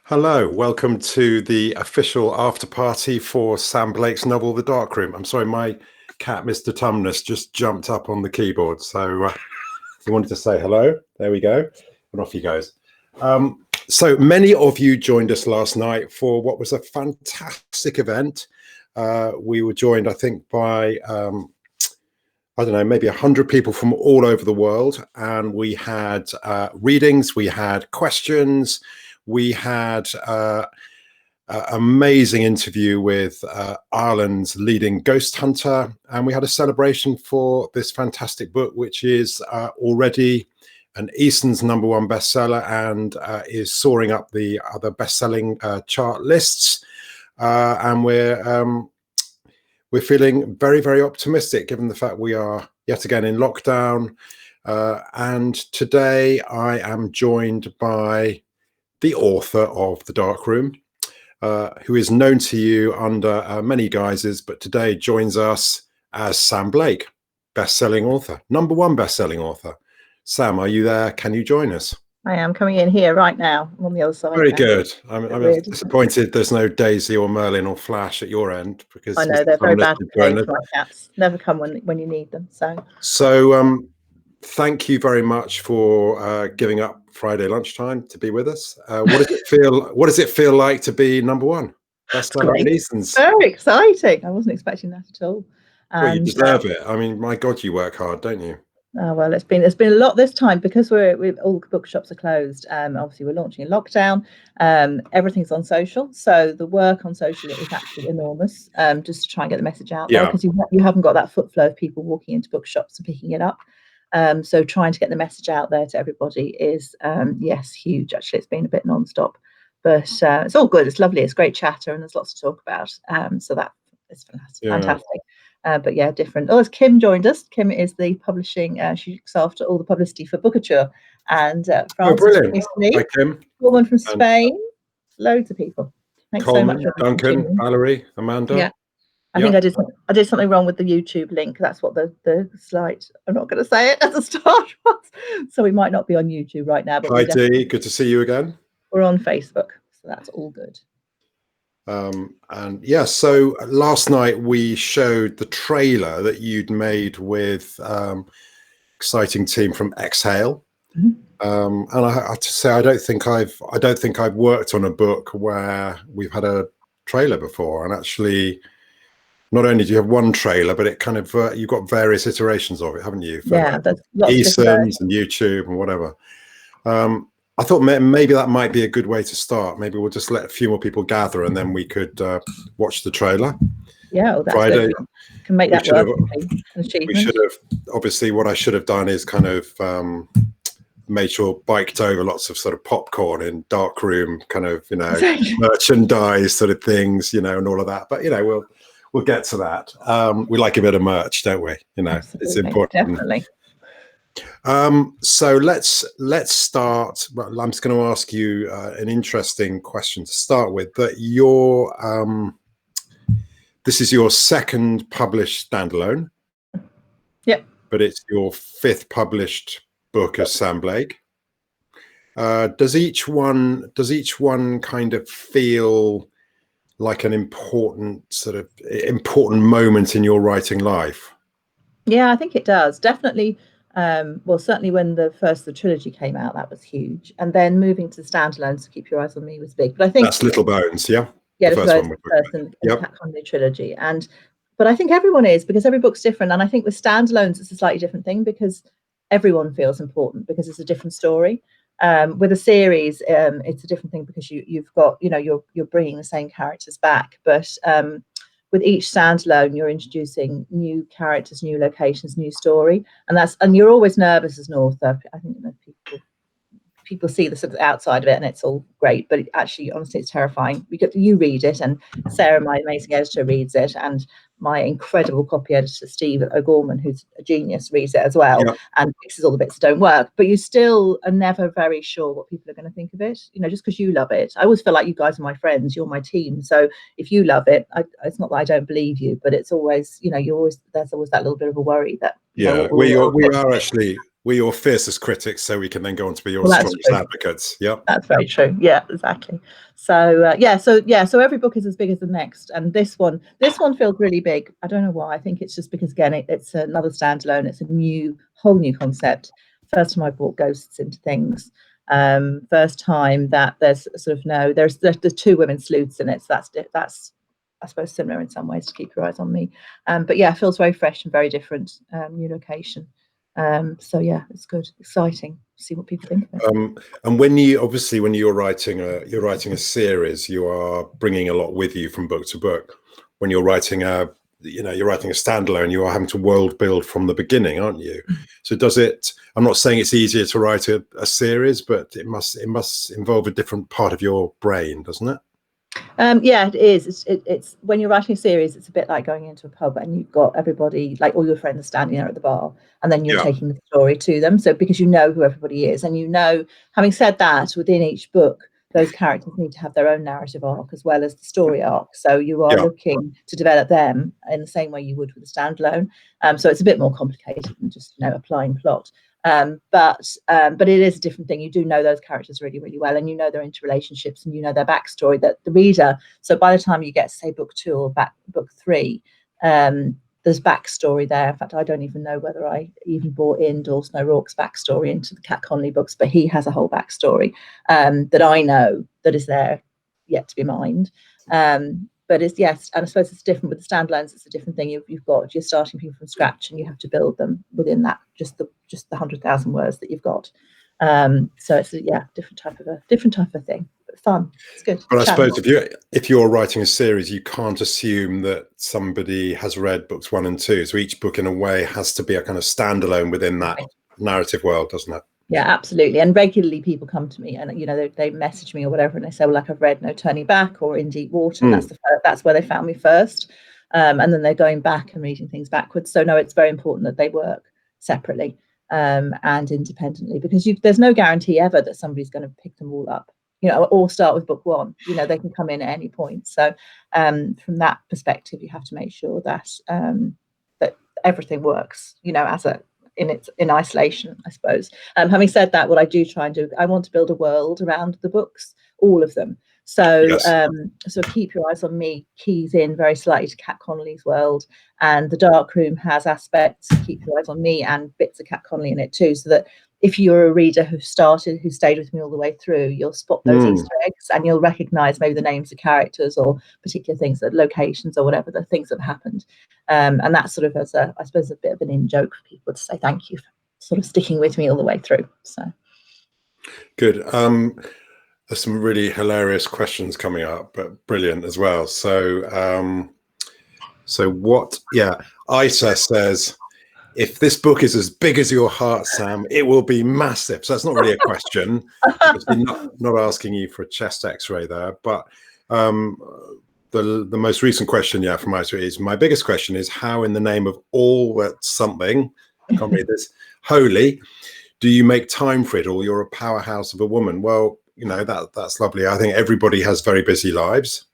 Hello, welcome to the official after party for Sam Blake's novel, The Dark Room. I'm sorry, my cat, Mr. Tumnus, just jumped up on the keyboard. So he wanted to say hello. There we go. And off he goes. So many of you joined us last night for what was a fantastic event. We were joined, I think, by, I don't know, maybe 100 people from all over the world. And we had readings, we had questions, we had an amazing interview with Ireland's leading ghost hunter, and we had a celebration for this fantastic book, which is already an Easton's #1 bestseller and is soaring up the other best-selling chart lists. And we're feeling very, very optimistic, given the fact we are yet again in lockdown. And today I am joined by the author of The Dark Room, who is known to you under many guises, but today joins us as Sam Blake, best-selling author, #1 best-selling author. Sam, are you there? Can you join us? I am coming in here right now. I'm on the other side. Very good. I'm disappointed there's no Daisy or Merlin or Flash at your end, because I know they're very bad behaved, my cats. Never come when you need them. So thank you very much for giving up Friday lunchtime to be with us. What does it feel like to be #1? That's very exciting. I wasn't expecting that at all. Well, you deserve it. I mean, my God, you work hard, don't you? Well, it's been a lot this time because all bookshops are closed. Obviously, we're launching in lockdown. Everything's on social, so the work on social is actually enormous. Just to try and get the message out there, because you haven't got that foot flow of people walking into bookshops and picking it up. So trying to get the message out there to everybody is yes, huge. Actually, it's been a bit non-stop, but it's all good. It's lovely. It's great chatter, and there's lots to talk about. So that is fantastic. But yeah, different. Oh, as Kim joined us. Kim is the publishing. She looks after all the publicity for Bookature and France. Brilliant! Hi, Kim. Woman from Spain. Loads of people. Thanks Coleman, so much, Duncan, Valerie, Amanda. Yeah. I think I did something wrong with the YouTube link. That's what the slide. I'm not going to say it at the start was. So we might not be on YouTube right now. But hi, Dee. Good to see you again. We're on Facebook, so that's all good. And yeah, so last night we showed the trailer that you'd made with exciting team from Exhale. And I have to say, I don't think I've worked on a book where we've had a trailer before. And actually, not only do you have one trailer, but it kind of you've got various iterations of it, haven't you? Yeah, that's lots Easons and YouTube and whatever. I thought maybe that might be a good way to start. Maybe we'll just let a few more people gather, and then we could watch the trailer. Yeah, well, that's Friday. Good. We can make that work. We should have. Obviously, what I should have done is kind of made sure biked over lots of sort of popcorn in dark room, kind of merchandise sort of things, and all of that. But we'll get to that. We like a bit of merch, don't we? Absolutely. It's important. Definitely. So let's start. Well, I'm just going to ask you an interesting question to start with. That this is your second published standalone. Yep. But it's your 5th published book as Sam Blake. Does each one kind of feel like an important moment in your writing life? Yeah, I think it does. Definitely. Well, certainly when the trilogy came out, that was huge. And then moving to the standalone, So Keep Your Eyes on Me was big. But I think that's Little Bones, yeah? Yeah, the first one, the Cat Conley trilogy. But I think everyone is, because every book's different. And I think with standalones, it's a slightly different thing because everyone feels important because it's a different story. With a series, it's a different thing because you've got, you're bringing the same characters back. But with each standalone, you're introducing new characters, new locations, new story, and you're always nervous as an author. I think people see the sort of outside of it, and it's all great, but actually, honestly, it's terrifying. You read it, and Sarah, my amazing editor, reads it, and my incredible copy editor, Steve O'Gorman, who's a genius, reads it as well, and fixes all the bits that don't work. But you still are never very sure what people are going to think of it. Just because you love it. I always feel like you guys are my friends. You're my team. So if you love it, it's not that I don't believe you, but it's always, there's always that little bit of a worry that. Yeah, we are actually we're your fiercest critics, so we can then go on to be your Well, that's strongest true. advocates. Yep. That's very true. Yeah, exactly. So every book is as big as the next, and this one feels really big. I don't know why. I think it's just because again, it's another standalone. It's a whole new concept. First time I brought ghosts into things. First time that there's sort of there's two women sleuths in it. So that's I suppose similar in some ways to Keep Your Eyes on Me. But yeah, it feels very fresh and very different. New location. So yeah, it's good, exciting. See what people think of it. And when you're writing a series, you are bringing a lot with you from book to book. When you're writing a standalone, you are having to world build from the beginning, aren't you? So I'm not saying it's easier to write a series, but it must involve a different part of your brain, doesn't it? Yeah, it is. It's when you're writing a series, it's a bit like going into a pub and you've got everybody, like all your friends standing there at the bar, and then you're taking the story to them. So because you know who everybody is, and having said that, within each book, those characters need to have their own narrative arc as well as the story arc. So you are looking to develop them in the same way you would with a standalone. So it's a bit more complicated than just applying plot. But it is a different thing. You do know those characters really, really well, and you know their interrelationships, and you know their backstory. That the reader. So by the time you get to say book 2 or book 3, there's backstory there. In fact, I don't even know whether I even brought in Dawson O'Rourke's backstory into the Cat Connolly books, but he has a whole backstory that I know that is there yet to be mined. But and I suppose it's different with the standalones. It's a different thing. You're starting people from scratch, and you have to build them within that just the 100,000 words that you've got. So it's a different type of thing, but fun. It's good. But I suppose if you're writing a series, you can't assume that somebody has read books 1 and 2. So each book, in a way, has to be a kind of standalone within that narrative world, doesn't it? Yeah, absolutely. And regularly people come to me and, they message me or whatever, and they say, well, like, I've read No Turning Back or In Deep Water. And that's where they found me first. And then they're going back and reading things backwards. So no, it's very important that they work separately and independently, because there's no guarantee ever that somebody's going to pick them all up, or start with book 1. They can come in at any point. So from that perspective, you have to make sure that that everything works, in isolation, I suppose. Having said that, what I do try and do, I want to build a world around the books, all of them. So so Keep Your Eyes on Me keys in very slightly to Cat Connolly's world, and the Dark Room has aspects of Keep Your Eyes on Me and bits of Cat Connolly in it too, so that if you're a reader who stayed with me all the way through, you'll spot those Easter eggs, and you'll recognize maybe the names of characters or particular things, locations or whatever, the things that have happened. And that's sort of I suppose a bit of an in-joke for people to say thank you for sort of sticking with me all the way through. So good. There's some really hilarious questions coming up, but brilliant as well. So Isa says, if this book is as big as your heart, Sam, it will be massive. So that's not really a question. not asking you for a chest x-ray there, but the most recent question, from Isa is, my biggest question is, how in the name of all that's something, I can't read this, holy, do you make time for it all? You're a powerhouse of a woman. Well, that's lovely. I think everybody has very busy lives.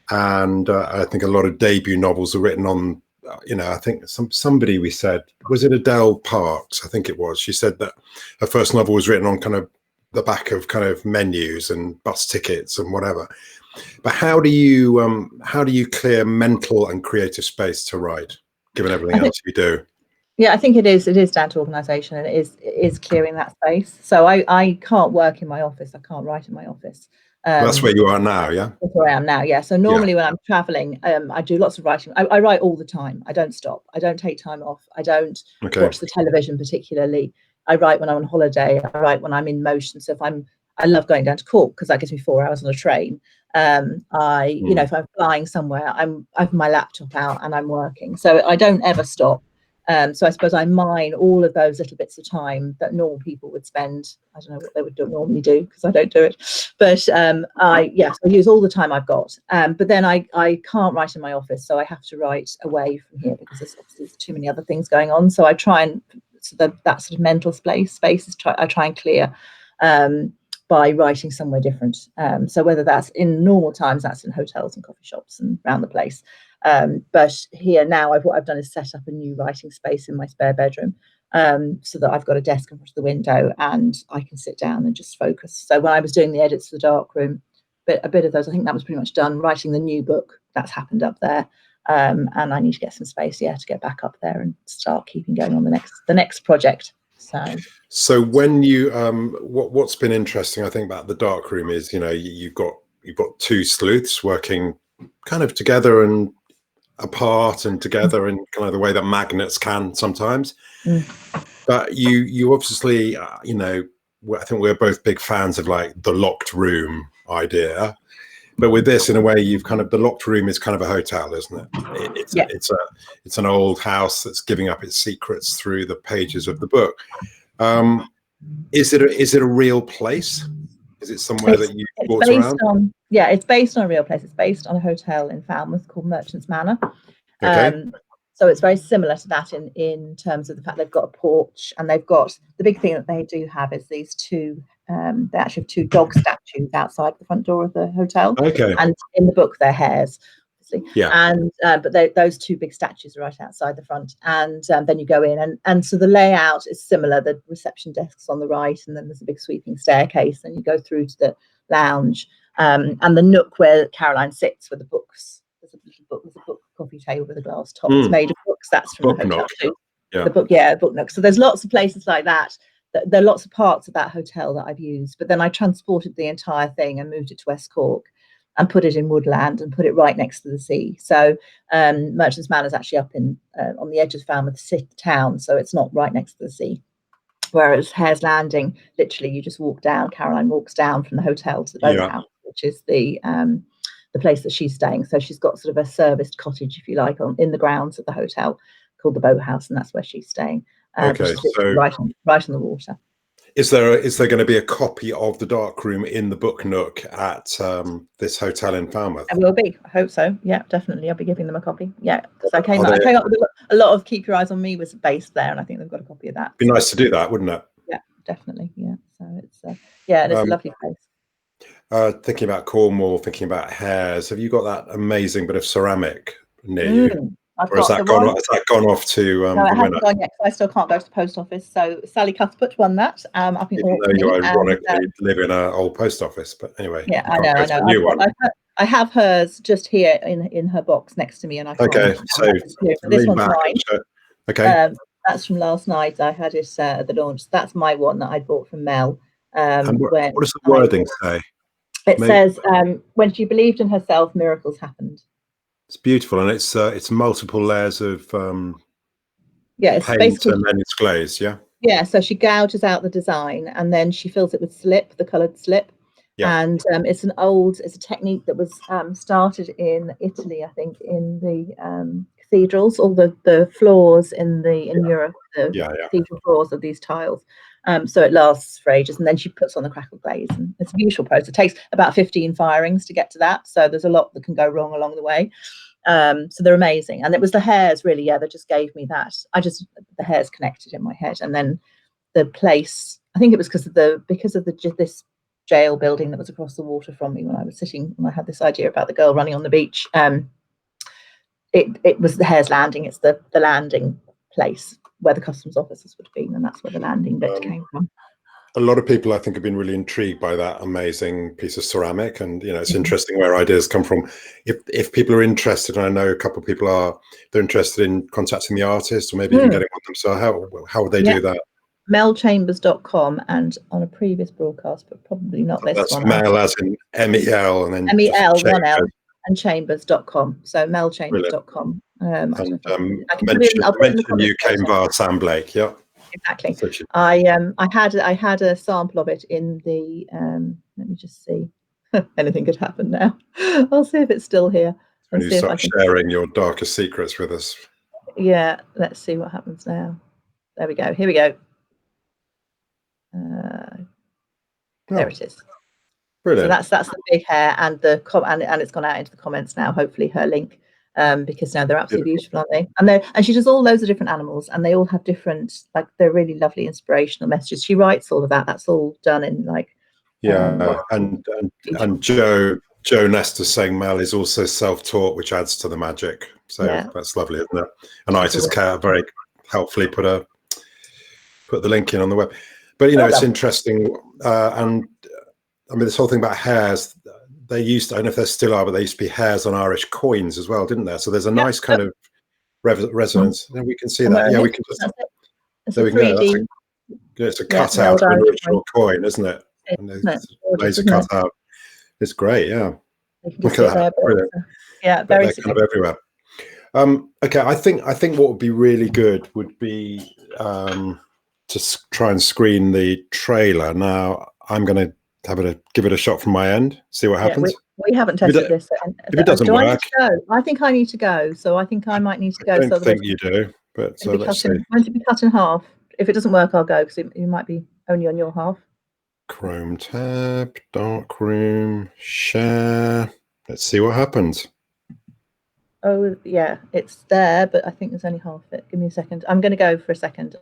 And I think a lot of debut novels are written on, I think somebody we said, was it Adele Parks? I think it was. She said that her first novel was written on kind of the back of kind of menus and bus tickets and whatever. But how do you clear mental and creative space to write, given everything else you do? Yeah, I think it is down to organisation, and it is clearing that space. So I can't work in my office. I can't write in my office. That's where you are now, yeah? That's where I am now, yeah. So normally when I'm travelling, I do lots of writing. I write all the time. I don't stop. I don't take time off. I don't watch the television particularly. I write when I'm on holiday. I write when I'm in motion. So I love going down to Cork because that gives me 4 hours on a train. If I'm flying somewhere, I have my laptop out and I'm working. So I don't ever stop. So I suppose I mine all of those little bits of time that normal people would spend. I don't know what they would normally do because I don't do it. But I use all the time I've got. But then I can't write in my office, so I have to write away from here because there's too many other things going on. So I try and that sort of mental space I try and clear by writing somewhere different. So whether that's in normal times, that's in hotels and coffee shops and around the place. But here now, what I've done is set up a new writing space in my spare bedroom, so that I've got a desk in front of the window and I can sit down and just focus. So when I was doing the edits for the darkroom, a bit of those, I think that was pretty much done. Writing the new book, that's happened up there. And I need to get some space, to get back up there and start keeping going on the next project. So when you what's been interesting, I think, about the darkroom is, you've got two sleuths working kind of together and apart and together in kind of the way that magnets can sometimes. But you obviously, I think we're both big fans of like the locked room idea. But with this, in a way, you've kind of, the locked room is kind of a hotel, isn't it? It's an old house that's giving up its secrets through the pages of the book. Is it a real place? Is it somewhere that you walked around? It's based on a real place. It's based on a hotel in Falmouth called Merchant's Manor. Okay. So it's very similar to that in terms of the fact they've got a porch, and they've got, the big thing that they do have is these two, they actually have two dog statues outside the front door of the hotel. Okay. And in the book, they're hares, obviously. Yeah. And but those two big statues are right outside the front, and then you go in, and so the layout is similar. The reception desk's on the right, and then there's a big sweeping staircase, and you go through to the lounge, and the nook where Caroline sits with the books. There's a book coffee table with a glass top. It's made of books. That's from the hotel too. Yeah. The book nook. So there's lots of places like that. There are lots of parts of that hotel that I've used, but then I transported the entire thing and moved it to West Cork and put it in woodland and put it right next to the sea. So Merchant's Manor is actually up in on the edge of Falmouth town, so it's not right next to the sea. Whereas Hare's Landing, literally, you just walk down. Caroline walks down from the hotel to the boathouse, which is the place that she's staying. So she's got sort of a serviced cottage, if you like, in the grounds of the hotel called the Boathouse, and that's where she's staying. Okay, so right on the water. Is there going to be a copy of the darkroom in the book nook at this hotel in Falmouth? There will be. I hope so. Yeah, definitely. I'll be giving them a copy. Yeah, because I came up with a lot of Keep Your Eyes on Me was based there, and I think they've got a copy of that. Be nice to do that, wouldn't it? Yeah, definitely. Yeah. So it's and it's a lovely place. Thinking about Cornwall, thinking about hares. Have you got that amazing bit of ceramic near you? Or has that gone off to no, it hasn't gone yet, because I still can't go to the post office. So Sally Cuthbert won that. Up in Even though you ironically live in an old post office, but anyway. Yeah, I know. New one. I have hers just here in her box next to me, and I can't. Okay, so this one's mine. Okay. That's from last night. I had it at the launch. That's my one that I bought from Mel. And what does the wording say? It says, when she believed in herself, miracles happened. It's beautiful, and it's multiple layers of it's paint, basically, and then it's glaze. Yeah, so she gouges out the design, and then she fills it with slip, the coloured slip. Yeah. And it's a technique that was started in Italy, I think, in the cathedrals, all the floors in Europe, the cathedral floors of these tiles. So it lasts for ages, and then she puts on the crackle glaze, and it's a beautiful process. It takes about 15 firings to get to that, so there's a lot that can go wrong along the way. So they're amazing, and it was the hares really, that just gave me that. The hares connected in my head, and then the place. I think it was because of this jail building that was across the water from me when I had this idea about the girl running on the beach. It was the Hare's Landing. It's the landing place where the customs officers would have been, and that's where the landing bit came from. A lot of people, I think, have been really intrigued by that amazing piece of ceramic, and it's interesting where ideas come from. If people are interested, and I know a couple of people they're interested in contacting the artist, or maybe even getting on them. So how would they do that? melchambers.com, and on a previous broadcast, but probably not this one. That's Mel as in MEL, and then MEL, one L, and chambers.com. So melchambers.com. I mentioned you came via Sam Blake. Yeah, exactly. I had a sample of it in the. Let me just see. Anything could happen now. I'll see if it's still here. When you start sharing your darkest secrets with us. Yeah, let's see what happens now. There we go. Here we go. There it is. Brilliant. So that's the big hair, and and it's gone out into the comments now. Hopefully, her link, because now they're absolutely beautiful, aren't they? And she does all loads of different animals, and they all have different, like, they're really lovely inspirational messages. She writes all of that. That's all done in like. And Joe Nestor saying Mel is also self-taught, which adds to the magic. So that's lovely, isn't it? And Isis Care very helpfully put a put the link in on the web. But, you know, Well it's done. interesting. And I mean, this whole thing about hairs, they used to, I don't know if there still are, but they used to be hairs on Irish coins as well, didn't there? So there's a nice kind of resonance. And we can see And that. there Yeah, it we is. can just, That's it. It's there a we can go. 3D. It's a Yeah, the cutout old of an Irish original coin, isn't it? And isn't it? it's Gorgeous, laser isn't cut it? out. It's great, yeah. You can Look just see at it that. there, but Brilliant. yeah, But very they're kind of everywhere. Okay, I think what would be really good would be to try and screen the trailer. Now I'm going to give it a shot from my end, see what happens. We haven't tested this. If it doesn't do work, I need to go? I think I need to go. So I think I might need to go. I don't think you do, but let's see. Won't it be cut in half? If it doesn't work, I'll go because you might be only on your half. Chrome tab, darkroom, share. Let's see what happens. Oh yeah, it's there, but I think there's only half it. Give me a second. I'm going to go for a second.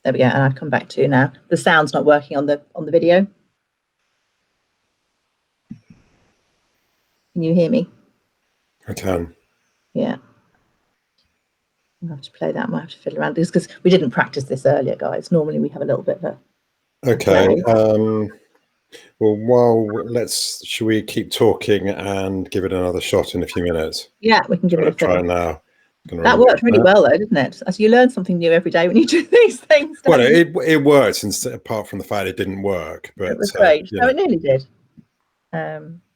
There we go, and I've come back to you now. The sound's not working on the video. Can you hear me? I can. Yeah. I'll have to play that. I might have to fiddle around this because we didn't practice this earlier, guys. Normally we have a little bit of a okay. Well, should we keep talking and give it another shot in a few minutes? Yeah, we can give it a try it now. That worked really well, though, didn't it? As you learn something new every day when you do these things. Well, it works, apart from the fact it didn't work. But it was great. No, it nearly did.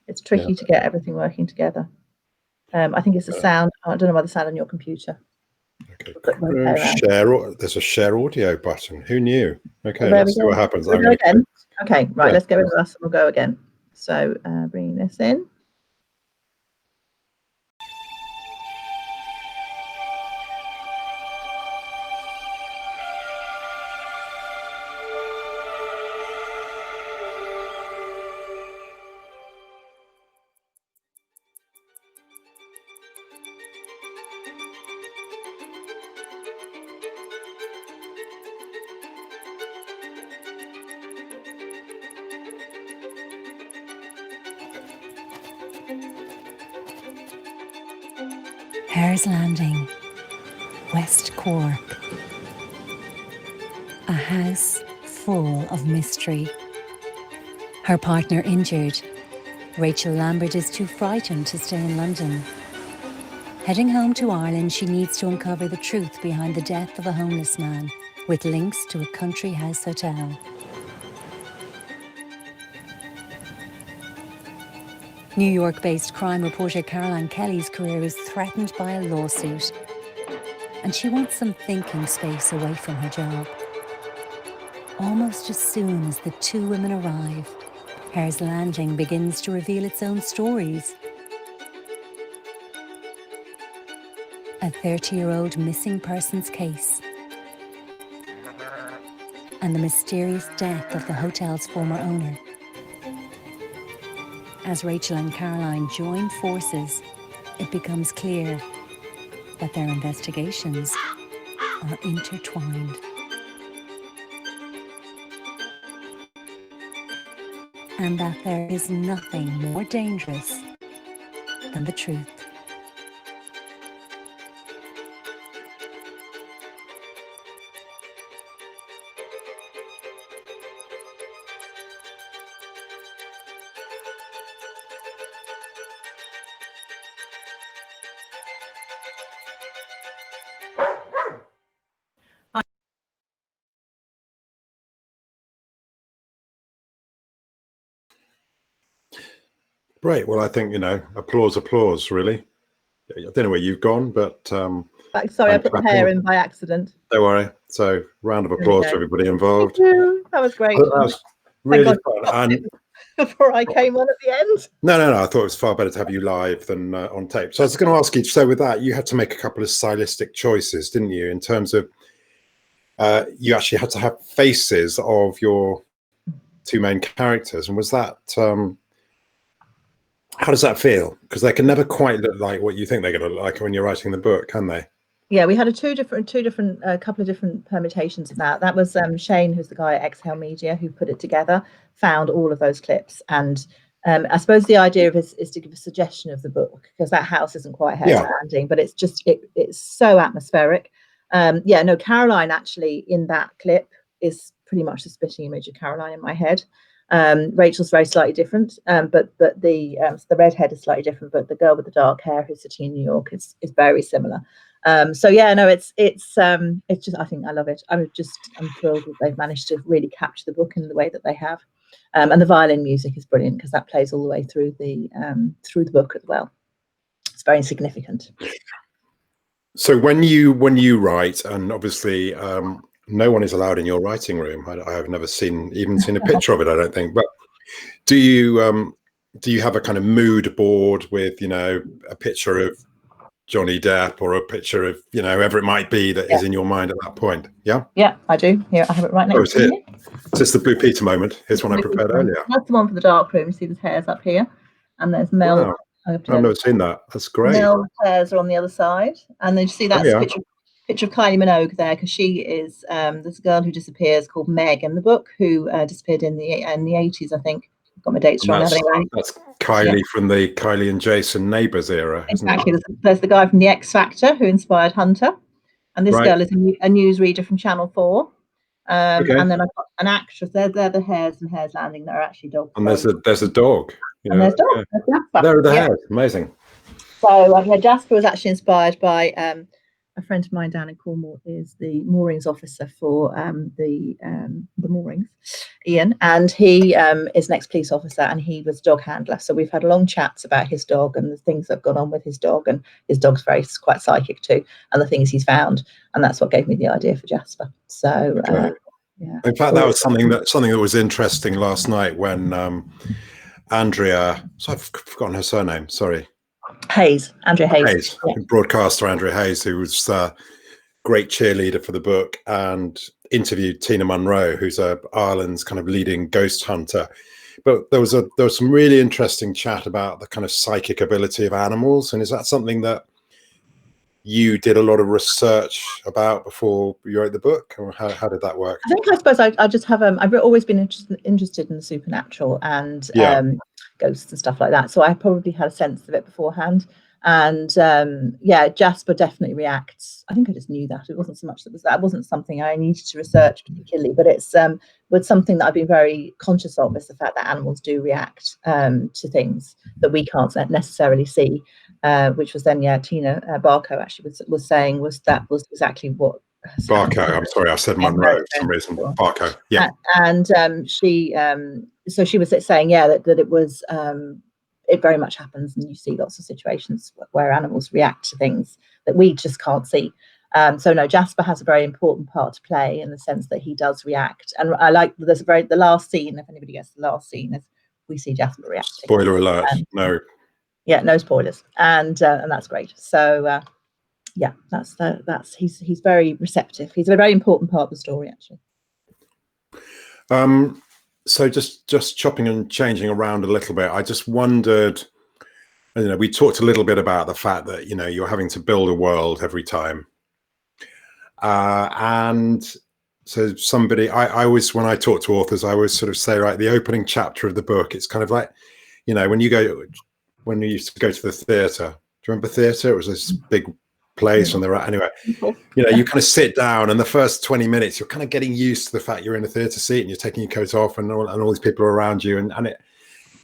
It's tricky to get everything working together. I think it's the sound. I don't know about the sound on your computer. Okay. There's a share audio button. Who knew? Okay, let's see what happens. We'll go again. Okay, right. Let's get rid of us and we'll go again. So bringing this in. Hare's Landing, West Cork. A house full of mystery. Her partner injured. Rachel Lambert is too frightened to stay in London. Heading home to Ireland, she needs to uncover the truth behind the death of a homeless man, with links to a country house hotel. New York-based crime reporter Caroline Kelly's career is threatened by a lawsuit, and she wants some thinking space away from her job. Almost as soon as the two women arrive, Hare's Landing begins to reveal its own stories. A 30-year-old missing persons case, and the mysterious death of the hotel's former owner. As Rachel and Caroline join forces, it becomes clear that their investigations are intertwined. And that there is nothing more dangerous than the truth. Great. Well, I think, applause, really. I don't know where you've gone, but sorry, I put the hair in by accident. Don't worry. So round of applause to everybody involved. That was great. That was really fun. And before I came on at the end. No. I thought it was far better to have you live than on tape. So I was going to ask you, so with that, you had to make a couple of stylistic choices, didn't you? In terms of, you actually had to have faces of your two main characters. And was that, how does that feel? Because they can never quite look like what you think they're going to look like when you're writing the book, can they? Yeah, we had a couple of different permutations of that. That was Shane, who's the guy at Exhale Media, who put it together, found all of those clips. And I suppose the idea of it is to give a suggestion of the book, because that house isn't quite hair landing, but it's just, it's so atmospheric. Caroline actually in that clip is pretty much the spitting image of Caroline in my head. Rachel's very slightly different, but the redhead is slightly different, but the girl with the dark hair who's sitting in New York is very similar. It's just, I think I love it. I'm thrilled that they've managed to really capture the book in the way that they have. And the violin music is brilliant because that plays all the way through the book as well. It's very significant. So when you write, and obviously no one is allowed in your writing room. I have never seen a picture of it, I don't think. But do you have a kind of mood board with, a picture of Johnny Depp or a picture of, whoever it might be that is in your mind at that point? Yeah? Yeah, I do. Here, I have it right next to me. Is this the Blue Peter moment? Here's one I prepared earlier. That's the one for the dark room. You see the hairs up here. And there's Mel. Wow. I've never seen that. That's great. Mel's hairs are on the other side. And then you see that's a picture of Kylie Minogue there, because she is there's a girl who disappears called Meg in the book, who disappeared in the 80s, I think. I've got my dates wrong. That's Kylie from the Kylie and Jason Neighbours era. Exactly. There's the guy from the X Factor who inspired Hunter, and this girl is a newsreader from Channel 4. And then I've got an actress. They're the hairs landing. They're actually dogs. And there's a dog. And there's dogs. Yeah. There are the hairs. Amazing. So Jasper was actually inspired by a friend of mine down in Cornwall, is the moorings officer for the moorings, Ian, and he is an ex-police officer, and he was dog handler. So we've had long chats about his dog and the things that have gone on with his dog, and his dog's quite psychic too, and the things he's found, and that's what gave me the idea for Jasper. So in fact, that was something that was interesting last night when Andrea, so I've forgotten her surname, sorry. Andrea Hayes. Broadcaster Andrea Hayes, who was a great cheerleader for the book, and interviewed Tina Munro, who's Ireland's kind of leading ghost hunter. But there was some really interesting chat about the kind of psychic ability of animals. And is that something that you did a lot of research about before you wrote the book, or how did that work? I suppose I just have I've always been interested in the supernatural and ghosts and stuff like that, so I probably had a sense of it beforehand. And Jasper definitely reacts. I think I just knew that. It wasn't so much that wasn't something I needed to research particularly, but it's something that I've been very conscious of, is the fact that animals do react to things that we can't necessarily see, which was then Tina Barco actually was saying was exactly what Barco. I'm sorry, I said Monroe for some reason. Barco, yeah. And she was saying that it was it very much happens, and you see lots of situations where animals react to things that we just can't see. So no, Jasper has a very important part to play in the sense that he does react. And I like the last scene. If anybody gets the last scene, is we see Jasper reacting. Spoiler alert! No. Yeah, no spoilers, and that's great. So that's he's very receptive. He's a very important part of the story, actually. So just chopping and changing around a little bit, I just wondered, we talked a little bit about the fact that, you're having to build a world every time. And so I always, when I talk to authors, I always sort of say, right, the opening chapter of the book, it's kind of like, when you used to go to the theatre, do you remember theatre? It was this big place, and anyway, you kind of sit down, and the first 20 minutes you're kind of getting used to the fact you're in a theatre seat and you're taking your coat off, and all these people are around you, and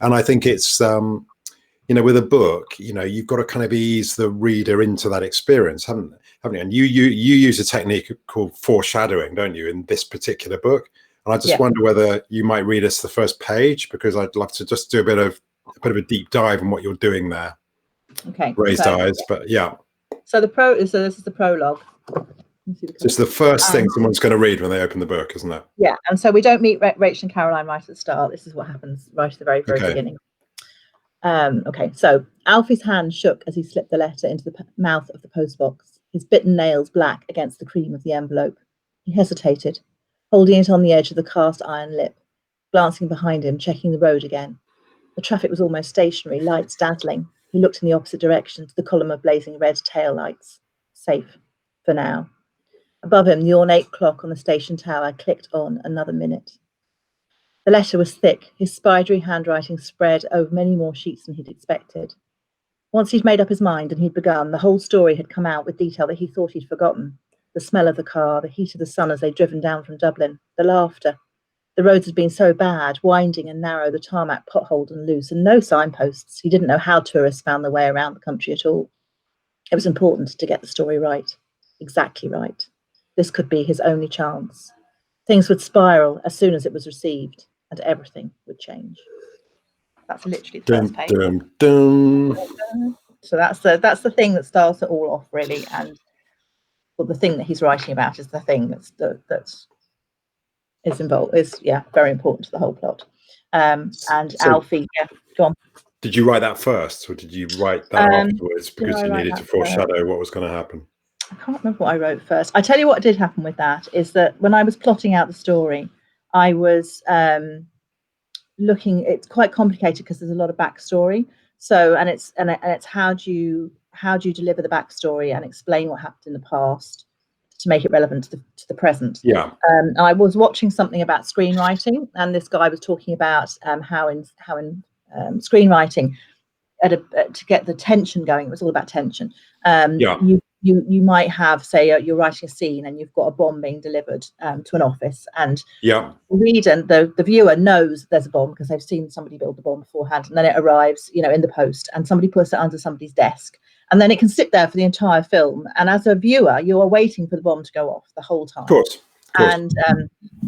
I think it's with a book, you've got to kind of ease the reader into that experience, haven't you? And you use a technique called foreshadowing, don't you, in this particular book? And I just wonder whether you might read us the first page, because I'd love to just do a bit of a deep dive on what you're doing there. Okay. Raised eyes, but yeah. So this is the prologue. It's the first thing someone's going to read when they open the book, isn't it? Yeah, and so we don't meet Rachel and Caroline right at the start. This is what happens right at the very beginning. Okay, so Alfie's hand shook as he slipped the letter into the mouth of the postbox, his bitten nails black against the cream of the envelope. He hesitated, holding it on the edge of the cast iron lip, glancing behind him, checking the road again. The traffic was almost stationary, lights dazzling. He looked in the opposite direction to the column of blazing red tail lights. Safe, for now. Above him, the ornate clock on the station tower clicked on another minute. The letter was thick, his spidery handwriting spread over many more sheets than he'd expected. Once he'd made up his mind and he'd begun, the whole story had come out with detail that he thought he'd forgotten. The smell of the car, the heat of the sun as they'd driven down from Dublin, the laughter. The roads had been so bad, winding and narrow, the tarmac potholed and loose, and no signposts. He didn't know how tourists found their way around the country at all. It was important to get the story right, exactly right. This could be his only chance. Things would spiral as soon as it was received, and everything would change. That's literally the first page. So that's the thing that starts it all off, really. And the thing that he's writing about is the thing that is involved. Is very important to the whole plot. And Alfie, go on. Did you write that first, or did you write that afterwards because you needed to foreshadow what was going to happen? I can't remember what I wrote first. I tell you what did happen with that is that when I was plotting out the story, I was looking. It's quite complicated because there's a lot of backstory. So and it's how do you deliver the backstory and explain what happened in the past to make it relevant to the present. Yeah. I was watching something about screenwriting, and this guy was talking about how in screenwriting to get the tension going. It was all about tension. You might have, say, you're writing a scene and you've got a bomb being delivered to an office, and the reader, the viewer knows there's a bomb because they've seen somebody build the bomb beforehand, and then it arrives, in the post, and somebody puts it under somebody's desk, and then it can sit there for the entire film. And as a viewer, you are waiting for the bomb to go off the whole time. Of course. And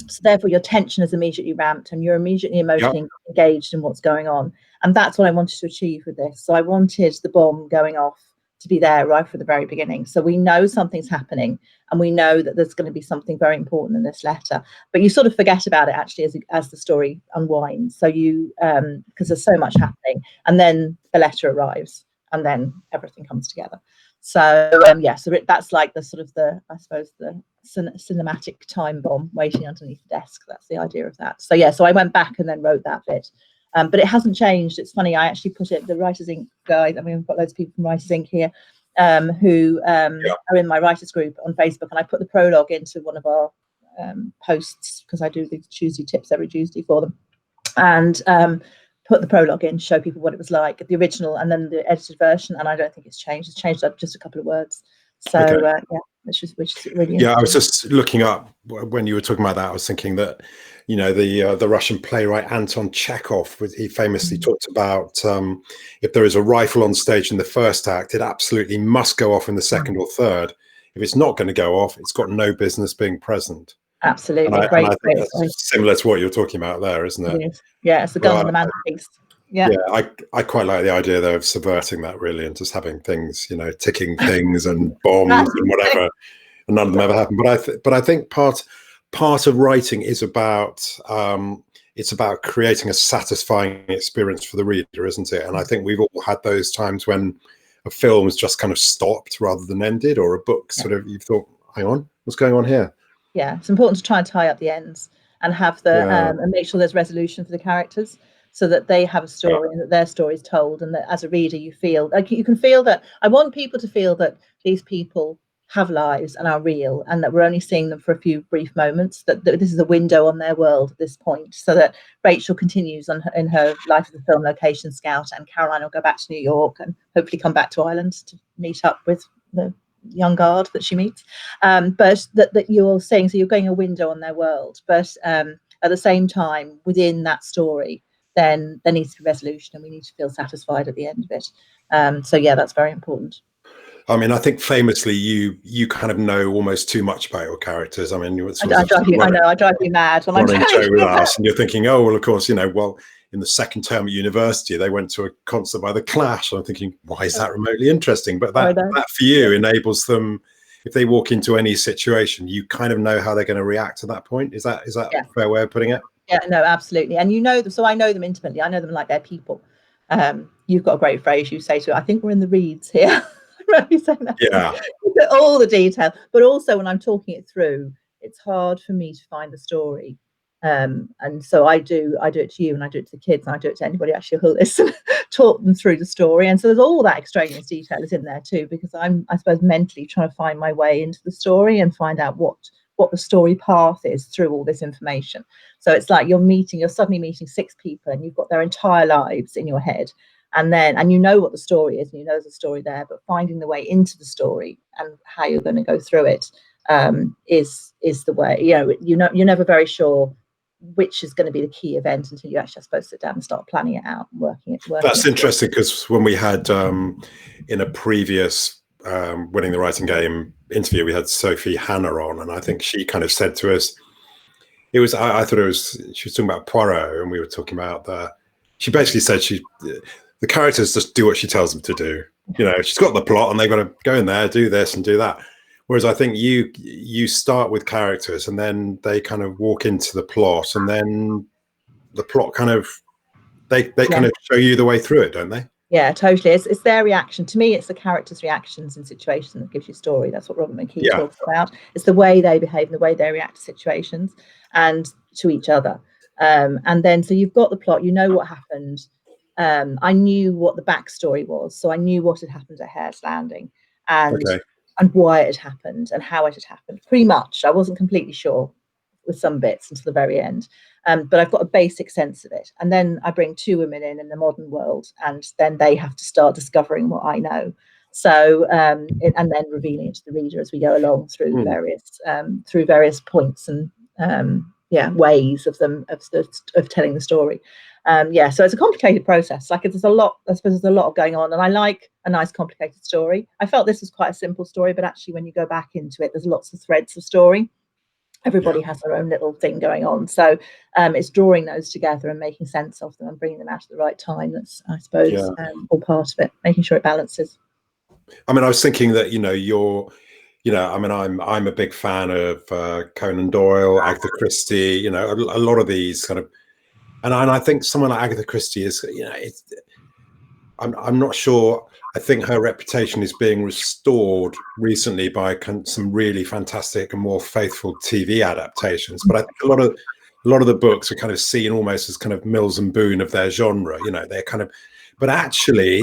so therefore your tension is immediately ramped and you're immediately emotionally engaged in what's going on. And that's what I wanted to achieve with this. So I wanted the bomb going off to be there right from the very beginning. So we know something's happening and we know that there's going to be something very important in this letter. But you sort of forget about it actually as the story unwinds. So you, because there's so much happening, and then the letter arrives and then everything comes together. So so that's like the sort of the cinematic time bomb waiting underneath the desk. That's the idea of that. So I went back and then wrote that bit, but it hasn't changed. It's funny, I actually put it, the Writers Inc. guys, I mean, we've got loads of people from Writers Inc. here who are in my writers group on Facebook, and I put the prologue into one of our posts because I do these Tuesday tips every Tuesday for them, and put the prologue in, show people what it was like, the original and then the edited version, and I don't think it's changed. It's changed up just a couple of words. So which is really interesting. I was just looking up when you were talking about that. I was thinking that the Russian playwright Anton Chekhov, he famously talked about if there is a rifle on stage in the first act, it absolutely must go off in the second or third. If it's not going to go off, it's got no business being present. Absolutely. And I think that's similar to what you're talking about there, isn't it? Yes. Yeah, it's the gun on the mantelpiece. Yeah, I quite like the idea though of subverting that really, and just having things, ticking things and bombs and whatever, and none of them ever happen. But I think part of writing is about it's about creating a satisfying experience for the reader, isn't it? And I think we've all had those times when a film has just kind of stopped rather than ended, or a book sort of you've thought, hang on, what's going on here? Yeah, it's important to try and tie up the ends and have and make sure there's resolution for the characters, so that they have a story and that their story is told, and that as a reader you feel like you can feel that. I want people to feel that these people have lives and are real, and that we're only seeing them for a few brief moments, that this is a window on their world at this point, so that Rachel continues in her life as a film location scout, and Caroline will go back to New York and hopefully come back to Ireland to meet up with the young guard that she meets, but that you're saying, so you're going a window on their world, but at the same time within that story then there needs to be resolution and we need to feel satisfied at the end of it. That's very important. I mean, I think famously you kind of know almost too much about your characters. I mean, I drive you mad when I'm running show with us, and you're thinking, oh well, of course, if in the second term at university, they went to a concert by The Clash. And I'm thinking, why is that remotely interesting? But that for you enables them, if they walk into any situation, you kind of know how they're going to react to that point. Is that a fair way of putting it? Yeah, no, absolutely. And you know them, so I know them intimately. I know them like they're people. You've got a great phrase you say to it. I think we're in the reeds here. You say that. Yeah. All the detail, but also when I'm talking it through, it's hard for me to find the story. And so I do it to you, and I do it to the kids, and I do it to anybody actually who'll listen, talk them through the story. And so there's all that extraneous detail is in there too, because I'm, I suppose, mentally trying to find my way into the story and find out what the story path is through all this information. So it's like you're suddenly meeting 6 people, and you've got their entire lives in your head. And you know what the story is, and you know there's a story there, but finding the way into the story and how you're going to go through it is the way. You're never very sure which is going to be the key event until you actually, I suppose, sit down and start planning it out and working it. That's interesting, because when we had in a previous Winning the Writing Game interview, we had Sophie Hannah on, and I think she kind of said to us, I thought she was talking about Poirot, and we were talking about she basically said the characters just do what she tells them to do. She's got the plot, and they've got to go in there, do this and do that. Whereas I think you start with characters, and then they kind of walk into the plot, and then the plot kind of they kind of show you the way through it, don't they? Yeah, totally. It's their reaction. To me, it's the characters' reactions in situations that gives you story. That's what Robert McKee talks about. It's the way they behave and the way they react to situations and to each other. And then, so you've got the plot, you know what happened. I knew what the backstory was, so I knew what had happened at Hare's Landing, and why it had happened and how it had happened. Pretty much, I wasn't completely sure with some bits until the very end, but I've got a basic sense of it. And then I bring 2 women in the modern world, and then they have to start discovering what I know. So and then revealing it to the reader as we go along through various points and ways of telling the story. So it's a complicated process. Like, there's a lot, I suppose, there's a lot going on, and I like a nice complicated story. I felt this was quite a simple story, but actually when you go back into it, there's lots of threads of story. Everybody has their own little thing going on. So it's drawing those together and making sense of them and bringing them out at the right time. That's, I suppose, all part of it, making sure it balances. I mean, I was thinking that, I'm a big fan of Conan Doyle, Agatha Christie, a lot of these kind of, and I think someone like Agatha Christie is, I'm not sure. I think her reputation is being restored recently by some really fantastic and more faithful TV adaptations. But I think a lot of the books are kind of seen almost as kind of Mills and Boon of their genre. They're kind of, but actually,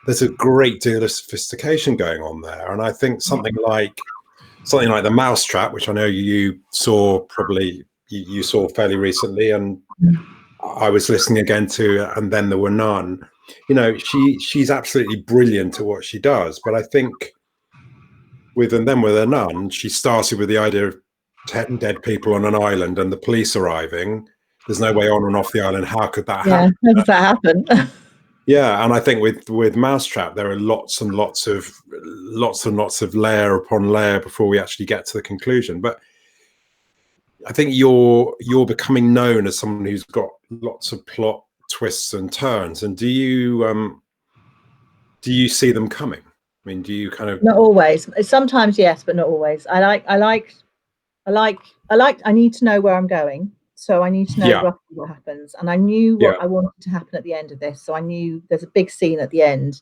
there's a great deal of sophistication going on there. And I think something like The Mousetrap, which I know you saw you saw fairly recently, and I was listening again to, and Then There Were None. She's absolutely brilliant at what she does. But I think And Then Were There None, she started with the idea of 10 dead people on an island and the police arriving. There's no way on and off the island. How could that happen? How does that happen? Yeah, and I think with Mousetrap, there are lots and lots of layer upon layer before we actually get to the conclusion. But I think you're becoming known as someone who's got lots of plot twists and turns. And do you see them coming? I mean, do you kind of? Not always. Sometimes yes, but not always. I need to know where I'm going. So I need to know roughly what happens. And I knew what I wanted to happen at the end of this. So I knew there's a big scene at the end.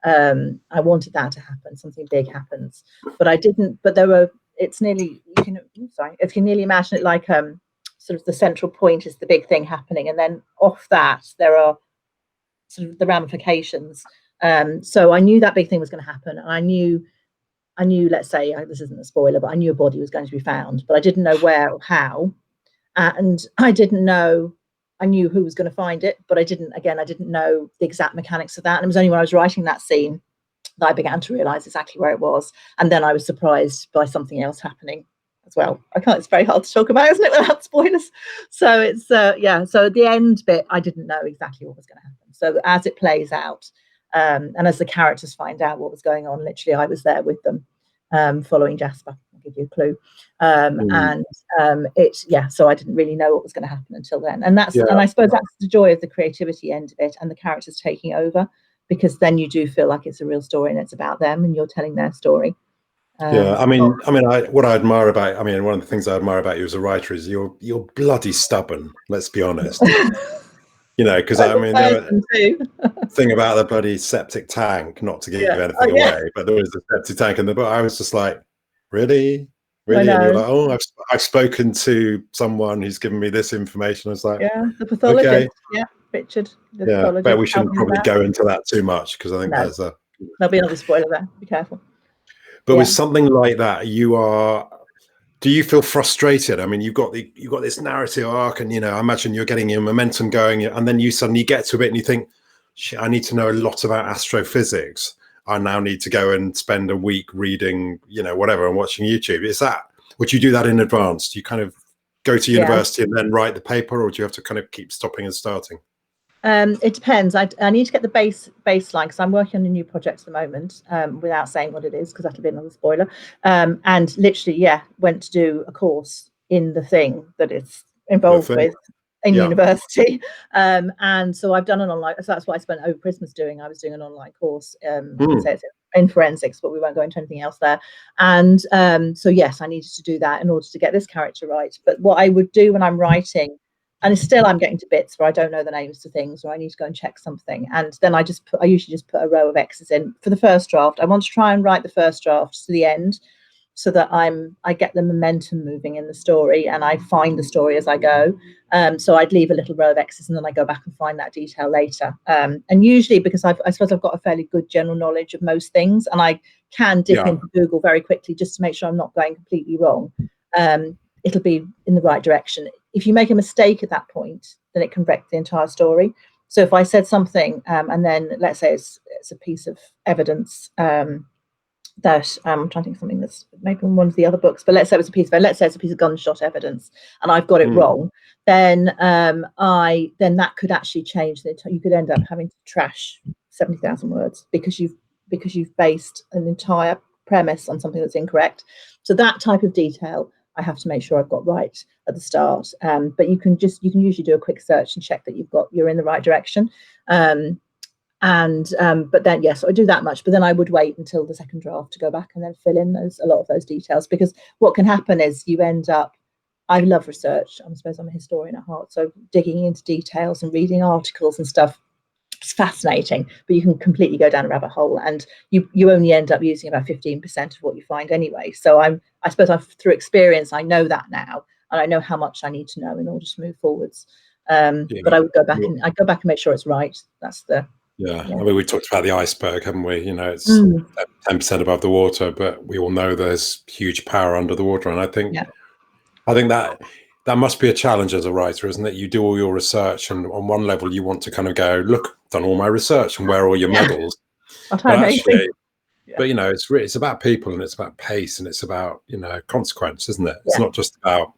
I wanted that to happen. Something big happens. But I didn't, but it's nearly, if you nearly imagine it like sort of the central point is the big thing happening. And then off that, there are sort of the ramifications. So I knew that big thing was going to happen. And I knew, let's say, this isn't a spoiler, but I knew a body was going to be found, but I didn't know where or how. And I knew who was going to find it, but I didn't know the exact mechanics of that. And it was only when I was writing that scene that I began to realize exactly where it was. And then I was surprised by something else happening as well. It's very hard to talk about, isn't it, without spoilers? So it's, so at the end bit, I didn't know exactly what was going to happen. So as it plays out, and as the characters find out what was going on, literally I was there with them, following Jasper. I'll give give you a clue. So I didn't really know what was going to happen until then. And I suppose that's the joy of the creativity end of it, and the characters taking over, because then you do feel like it's a real story and it's about them and you're telling their story. What I admire about, one of the things I admire about you as a writer is you're bloody stubborn. Let's be honest. Because the thing about the bloody septic tank, not to give anything away, but there was a septic tank in the book. I was just like, really? And you're like, oh, I've spoken to someone who's given me this information. I was like, the pathologist, okay. Richard. But we shouldn't probably go into that too much, because I think there'll be another spoiler there. Be careful. But with something like that, do you feel frustrated? I mean, you've got this narrative arc, and I imagine you're getting your momentum going, and then you suddenly get to a bit and you think, shit, I need to know a lot about astrophysics. I now need to go and spend a week reading, whatever, and watching YouTube. Would you do that in advance? Do you kind of go to university and then write the paper, or do you have to kind of keep stopping and starting? It depends. I need to get the baseline, because I'm working on a new project at the moment, without saying what it is, because that'll be another spoiler. And literally, went to do a course in the thing that it's involved with in university. And so I've done an online, so that's what I spent over Christmas doing. I was doing an online course in forensics, but we won't go into anything else there. And so yes, I needed to do that in order to get this character right. But what I would do when I'm writing, and still I'm getting to bits where I don't know the names to things, or I need to go and check something, and then I usually just put a row of X's in for the first draft. I want to try and write the first draft to the end, so that I get the momentum moving in the story, and I find the story as I go. So I'd leave a little row of X's, and then I go back and find that detail later. And usually, because I suppose I've got a fairly good general knowledge of most things, and I can dip into Google very quickly just to make sure I'm not going completely wrong. It'll be in the right direction. If you make a mistake at that point, then it can wreck the entire story. So if I said something, and then let's say it's a piece of evidence, that I'm trying to think of something that's maybe in one of the other books, but let's say it's a piece of gunshot evidence, and I've got it wrong, then that could actually change you could end up having to trash 70,000 words because you've based an entire premise on something that's incorrect. So that type of detail I have to make sure I've got right at the start. But you can usually do a quick search and check that you're in the right direction. But then yes, I do that much, but then I would wait until the second draft to go back and then fill in a lot of those details, because what can happen is you end up, I love research. I suppose I'm a historian at heart, so digging into details and reading articles and stuff, it's fascinating, but you can completely go down a rabbit hole, and you only end up using about 15% of what you find anyway. So I suppose through experience, I know that now, and I know how much I need to know in order to move forwards. But I would go back and make sure it's right. That's the I mean, we talked about the iceberg, haven't we? It's 10% above the water, but we all know there's huge power under the water, and I think that must be a challenge as a writer, isn't it? You do all your research, and on one level you want to kind of go, look, I've done all my research and where are all your medals? But actually, it's about people, and it's about pace, and it's about consequence, isn't it? It's not just about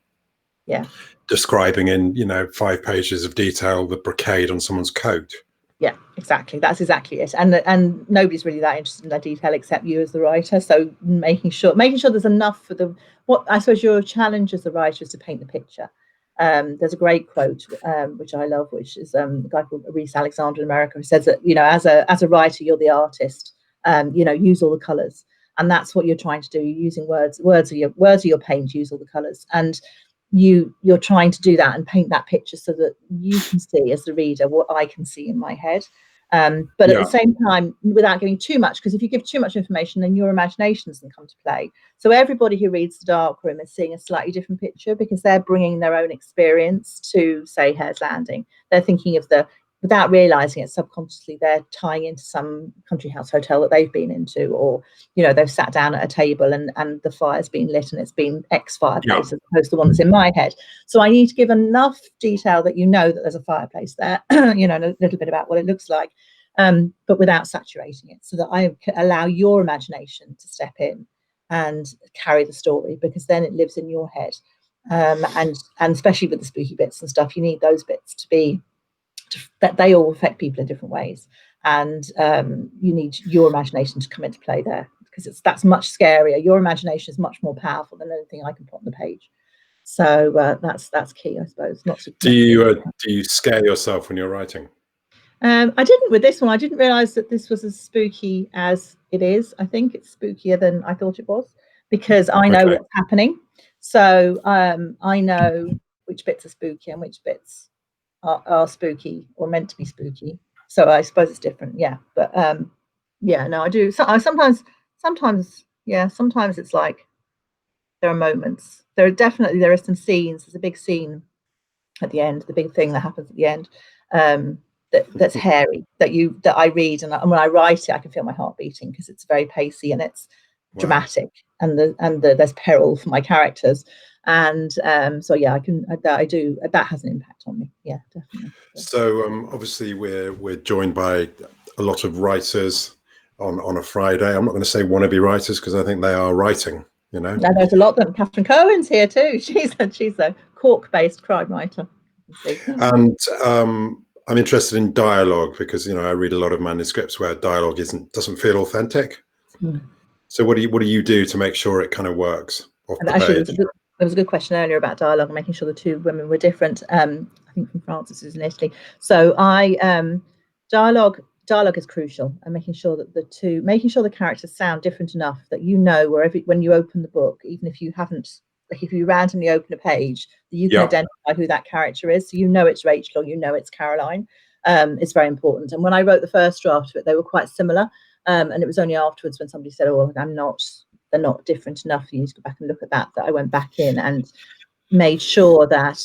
describing in 5 pages of detail the brocade on someone's coat. Yeah, exactly. That's exactly it. And nobody's really that interested in that detail except you as the writer. So making sure there's enough for what I suppose your challenge as the writer is to paint the picture. There's a great quote which I love, which is a guy called Reese Alexander in America, who says that as a writer you're the artist. Use all the colours, and that's what you're trying to do. You're using words are your paint. Use all the colours, and you're trying to do that and paint that picture so that you can see as the reader what I can see in my head. But at the same time, without giving too much, because if you give too much information, then your imagination doesn't come to play. So everybody who reads The Darkroom is seeing a slightly different picture, because they're bringing their own experience to, say, Hare's Landing. They're thinking of without realizing it subconsciously, they're tying into some country house hotel that they've been into, or they've sat down at a table and the fire's been lit and it's been X fireplace as opposed to the one that's in my head. So I need to give enough detail that that there's a fireplace there, a little bit about what it looks like, but without saturating it, so that I can allow your imagination to step in and carry the story, because then it lives in your head. And especially with the spooky bits and stuff, you need those bits to be that they all affect people in different ways, and you need your imagination to come into play there, because that's much scarier. Your imagination is much more powerful than anything I can put on the page. So that's key, I suppose. Do you scare yourself when you're writing? I didn't with this one. I didn't realise that this was as spooky as it is. I think it's spookier than I thought it was, because I know what's happening. So I know which bits are spooky and which bits are spooky or meant to be spooky. So I suppose it's different. Yeah, but yeah, no, I do. So sometimes it's like there are moments. There are some scenes. There's a big scene at the end, the big thing that happens at the end. That's hairy, that I read, and when I write it, I can feel my heart beating, because it's very pacey and it's dramatic, and there's peril for my characters, and so yeah, I do. That has an impact on me. Yeah, definitely. So obviously we're joined by a lot of writers on a Friday. I'm not going to say wannabe writers, because I think they are writing. You know, no, there's a lot of them. Catherine Cohen's here too. She's a Cork-based crime writer. And I'm interested in dialogue, because I read a lot of manuscripts where dialogue doesn't feel authentic. So what do you do to make sure it kind of works off the page? There was a good question earlier about dialogue and making sure the two women were different. I think from France, this is in Italy. So dialogue is crucial, and making sure that the characters sound different enough that when you open the book, even if you haven't, like if you randomly open a page, that you can identify who that character is. So it's Rachel, or it's Caroline. It's very important. And when I wrote the first draft of it, they were quite similar. And it was only afterwards, when somebody said, "Oh, they're not different enough, you need to go back and look at that I went back in and made sure that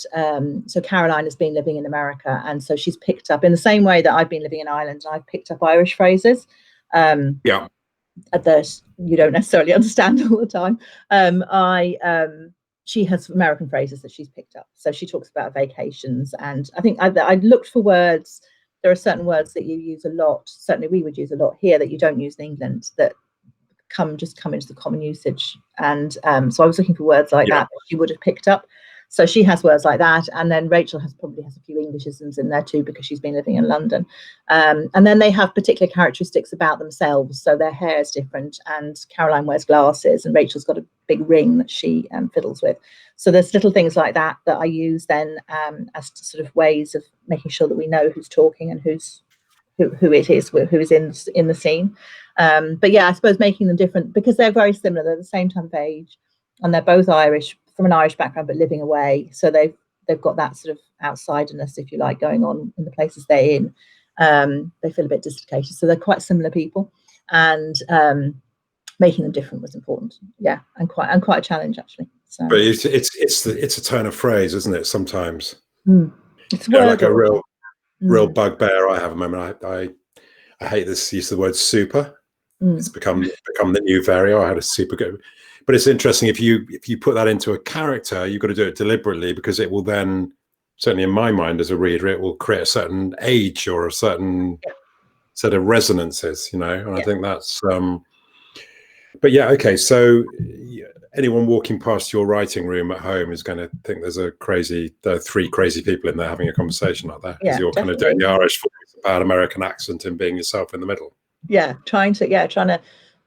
so Caroline has been living in America, and so she's picked up, in the same way that I've been living in Ireland, I've picked up Irish phrases that you don't necessarily understand all the time. She has American phrases that she's picked up. So she talks about vacations, and I think I looked for words. There are certain words that you use a lot, certainly we would use a lot here, that you don't use in England, that come into the common usage. And so I was looking for words like that she would have picked up. So she has words like that, and then Rachel probably has a few Englishisms in there too, because she's been living in London. And then they have particular characteristics about themselves. So their hair is different, and Caroline wears glasses, and Rachel's got a big ring that she fiddles with. So there's little things like that I use then as to sort of ways of making sure that we know who's talking and who it is, who is in the scene. But yeah, I suppose making them different, because they're very similar. They're the same time of age, and they're both Irish, from an Irish background, but living away. So they've got that sort of outsiderness, if you like, going on in the places they're in. They feel a bit dislocated. So they're quite similar people, and making them different was important. Yeah, and quite a challenge, actually. So, but it's a turn of phrase, isn't it? Sometimes it's like a real bugbear I have a moment. I hate this use of the word super. It's become the new vario. I had a super good, but it's interesting, if you put that into a character, you've got to do it deliberately, because it will then, certainly in my mind as a reader, it will create a certain age or a certain set of resonances, and I think that's but yeah, okay, so anyone walking past your writing room at home is going to think there are three crazy people in there having a conversation like that, because you're kind of doing the Irish voice, bad American accent, and being yourself in the middle. Trying to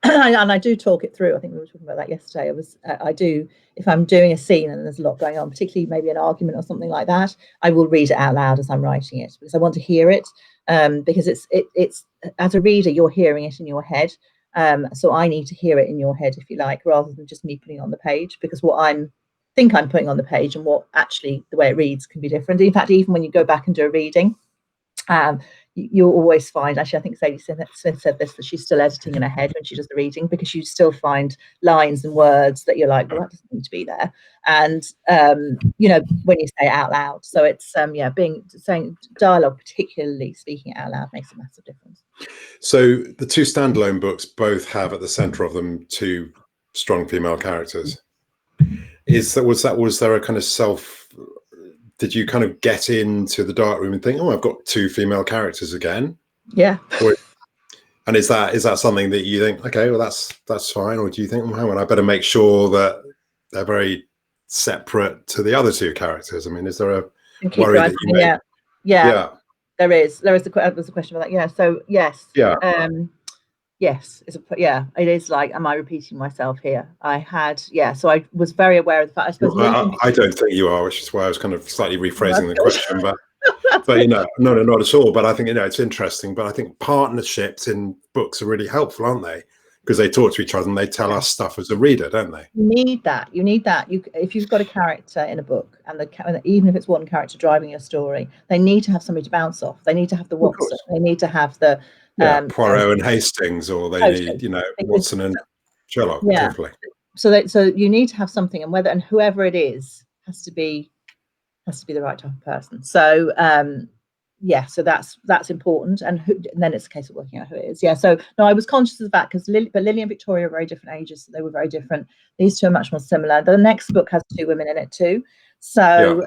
and I do talk it through. I think we were talking about that yesterday. I do, if I'm doing a scene and there's a lot going on, particularly maybe an argument or something like that, I will read it out loud as I'm writing it, because I want to hear it, because it's as a reader, you're hearing it in your head. So I need to hear it in your head, if you like, rather than just me putting it on the page, because what I'm putting on the page and what actually the way it reads can be different. In fact, even when you go back and do a reading, you'll always find, actually, I think Sadie Smith said this, that she's still editing in her head when she does the reading, because you still find lines and words that you're like, well, that doesn't need to be there. And when you say it out loud. So it's saying dialogue, particularly speaking it out loud, makes a massive difference. So the two standalone books both have at the center of them two strong female characters. Was there a kind of did you kind of get into the dark room and think, oh, I've got two female characters again? Yeah. And is that something that you think, okay, well, that's fine? Or do you think, well, hang on, I better make sure that they're very separate to the other two characters? I mean, is there a worry that you make? Yeah. There is a question about that. Yeah. So yes. Yeah. Yes, yeah, it is like, am I repeating myself here? So I was very aware of the fact, I suppose. I don't think you are, which is why I was kind of slightly rephrasing the Good. question, but you know, no, not at all. But I think, you know, it's interesting. But I think partnerships in books are really helpful, aren't they? Because they talk to each other and they tell us stuff as a reader, don't they? You need that. If you've got a character in a book, and even if it's one character driving your story, they need to have somebody to bounce off. They need to have the Watson. They need to have the Poirot and Hastings, or they need, you know, Watson and Sherlock. Yeah. Totally. So you need to have something, and whoever it is has to be the right type of person. So so that's important, and then it's a case of working out who it is. Yeah. So no, I was conscious of that because Lily and Victoria are very different ages, so they were very different. These two are much more similar. The next book has 2 women in it too, so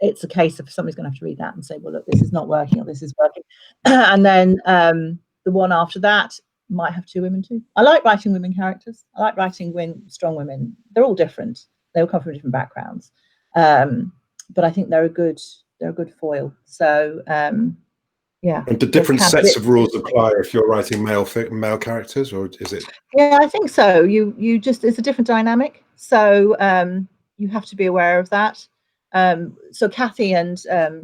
it's a case of somebody's going to have to read that and say, well, look, this is not working, or this is working. And then the one after that might have 2 women too. I like writing women characters. I like writing strong women. They're all different. They all come from different backgrounds, but I think they're a good foil. So yeah. And do different sets of rules apply if you're writing male characters, or is it? Yeah, I think so. You just, it's a different dynamic. So you have to be aware of that. So Cathy and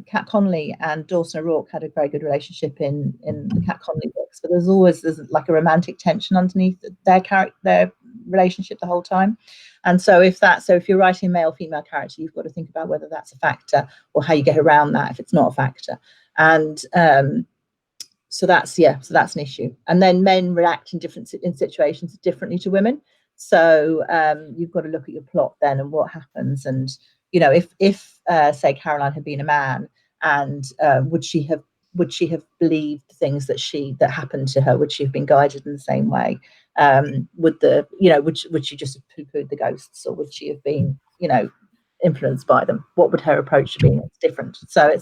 Kat Connolly and Dawson O'Rourke had a very good relationship in the Kat Connolly books, but there's like a romantic tension underneath their relationship the whole time. And so if you're writing a male-female character, you've got to think about whether that's a factor or how you get around that if it's not a factor. And so that's an issue. And then men react in situations differently to women. So you've got to look at your plot then and what happens. And you know, if say Caroline had been a man, and would she have believed the things that happened to her? Would she have been guided in the same way? Would she just have poo-pooed the ghosts, or would she have been, influenced by them? What would her approach have been? It's different. So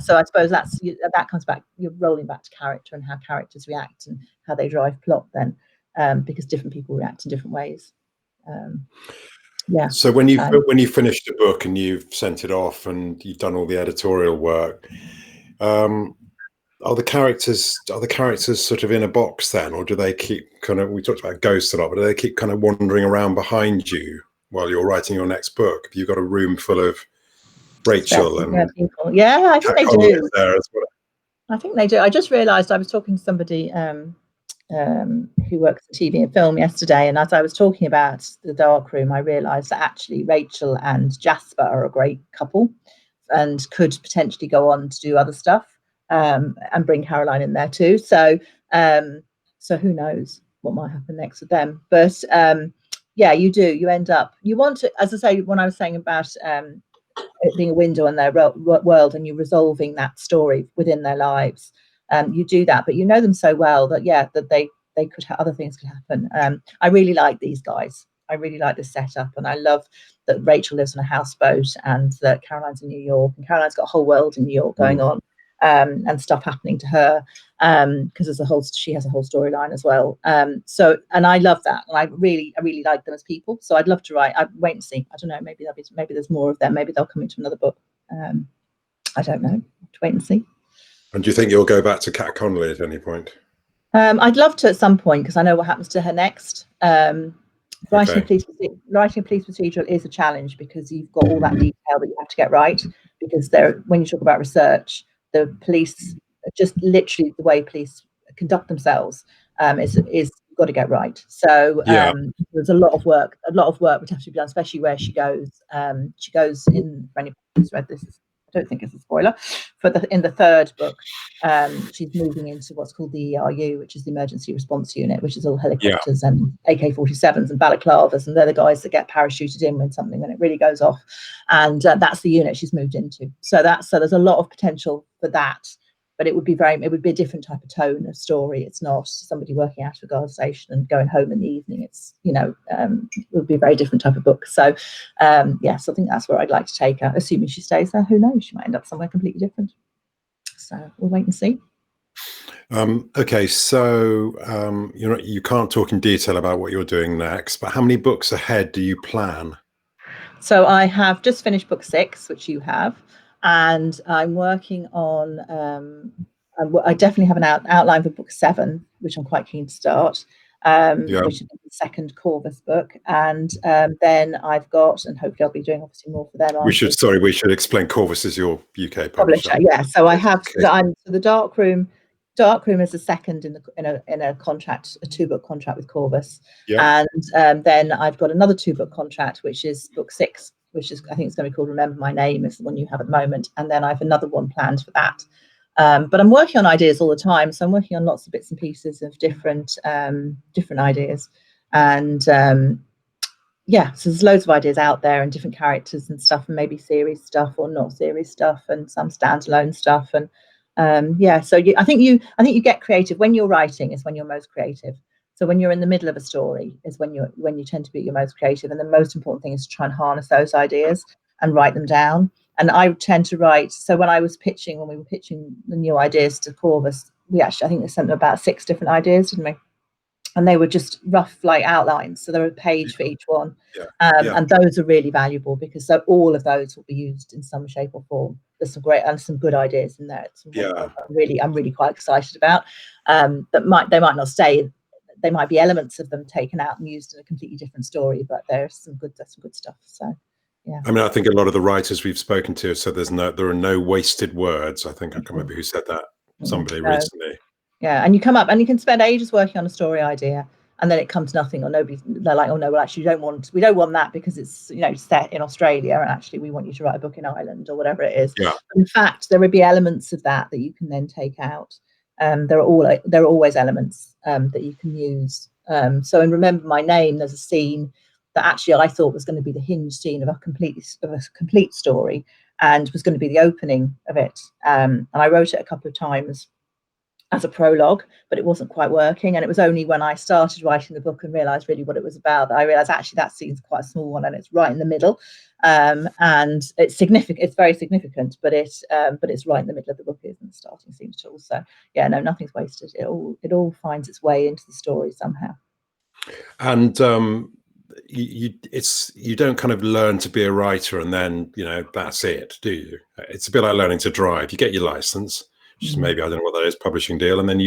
so I suppose that comes back, you're rolling back to character and how characters react and how they drive plot then, because different people react in different ways. So when you finished the book and you've sent it off and you've done all the editorial work, are the characters sort of in a box then, or do they keep we talked about ghosts a lot, but do they keep kind of wandering around behind you while you're writing your next book? Have you got a room full of Rachel and people? Yeah, I think they do. There as well. I think they do. I just realised I was talking to somebody who works in TV and film yesterday, and as I was talking about the dark room, I realised that actually Rachel and Jasper are a great couple and could potentially go on to do other stuff, and bring Caroline in there too. So who knows what might happen next with them? But you end up, you want to, as I say, when I was saying about it being a window on their world and you resolving that story within their lives, you do that, but you know them so well that that they could have other things could happen. I really like these guys. I really like the setup, and I love that Rachel lives on a houseboat and that Caroline's in New York, and Caroline's got a whole world in New York going on, and stuff happening to her, because she has a whole storyline as well. And I love that, and I really like them as people. So I'd love to write. I'd wait and see. I don't know. Maybe there's more of them. Maybe they'll come into another book. I don't know. Wait and see. And do you think you'll go back to Kat Connolly at any point? I'd love to at some point, because I know what happens to her next. Writing a police procedural is a challenge, because you've got all that detail that you have to get right. Because when you talk about research, the police, just literally the way police conduct themselves, is you've got to get right. So there's a lot of work would have to be done, especially where she goes. She goes in, for anybody who's read this, I don't think it's a spoiler, in the 3rd book, she's moving into what's called the ERU, which is the Emergency Response Unit, which is all helicopters and AK-47s and balaclavas, and they're the guys that get parachuted in when it really goes off, and that's the unit she's moved into. So there's a lot of potential for that, but it would be a different type of tone of story. It's not somebody working out of a guard station and going home in the evening. It's it would be a very different type of book. So so I think that's where I'd like to take her, assuming she stays there. Who knows, she might end up somewhere completely different. So we'll wait and see. Okay, so you can't talk in detail about what you're doing next, but how many books ahead do you plan? So I have just finished book 6, which you have, and I'm working on I definitely have an outline for book 7, which I'm quite keen to start, which is the second Corvus book. And then I've got, and hopefully I'll be doing obviously more for them. We should explain Corvus is your UK publisher. Yeah. So I have the Dark Room. Dark Room is the second in a contract, a 2-book contract with Corvus. And then I've got another 2-book contract, which is book 6, which is, I think it's going to be called Remember My Name, is the one you have at the moment. And then I have another one planned for that. But I'm working on ideas all the time. So I'm working on lots of bits and pieces of different ideas. And so there's loads of ideas out there and different characters and stuff, and maybe series stuff or not series stuff, and some standalone stuff. And so I think you get creative when you're writing, is when you're most creative. So when you're in the middle of a story is when you tend to be your most creative, and the most important thing is to try and harness those ideas and write them down. And I tend to write. So when we were pitching the new ideas to Corvus, I think they sent them about 6 different ideas, didn't we? And they were just rough outlines, so there were a page for each one. And those are really valuable, because all of those will be used in some shape or form. There's some great and some good ideas in there. I'm really quite excited about. They might not stay. They might be elements of them taken out and used in a completely different story, but there's some good stuff. So yeah. I mean, I think a lot of the writers we've spoken to said there are no wasted words. I think I can't remember who said that. Somebody recently. Yeah, and you come up and you can spend ages working on a story idea, and then it comes nothing, or they're like, oh no, well actually we don't want that because it's set in Australia, and actually we want you to write a book in Ireland or whatever it is. Yeah. In fact, there would be elements of that you can then take out. There are always elements that you can use. So in Remember My Name, there's a scene that actually I thought was going to be the hinge scene of a complete story, and was going to be the opening of it. And I wrote it a couple of times as a prologue, but it wasn't quite working. And it was only when I started writing the book and realized really what it was about that I realized actually that scene's quite a small one, and it's right in the middle. And it's significant. It's very significant, but it's right in the middle of the book, isn't the starting scene at all. So yeah, no, nothing's wasted. It all finds its way into the story somehow. And you don't kind of learn to be a writer and then that's it, do you? It's a bit like learning to drive. You get your license, which is maybe, I don't know what that is, publishing deal, and then